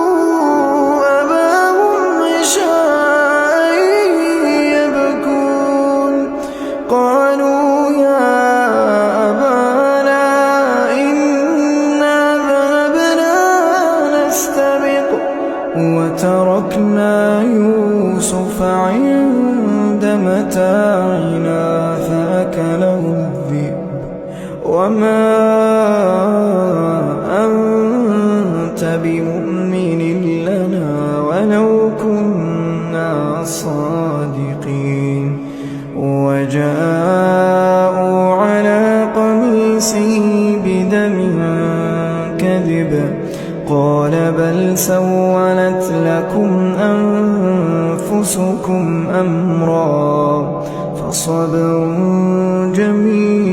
وجاءوا أباهم عشاء يبكون قالوا يا أبانا إنا ذهبنا نستبق وتركنا يوسف عند متاعنا فأكله الذئب وما أنت بمؤمن لنا ولو كنا صادقين وجاءوا على قميصه بدم كذب قال بل سولت لكم أنفسكم أمرا فصبر جميل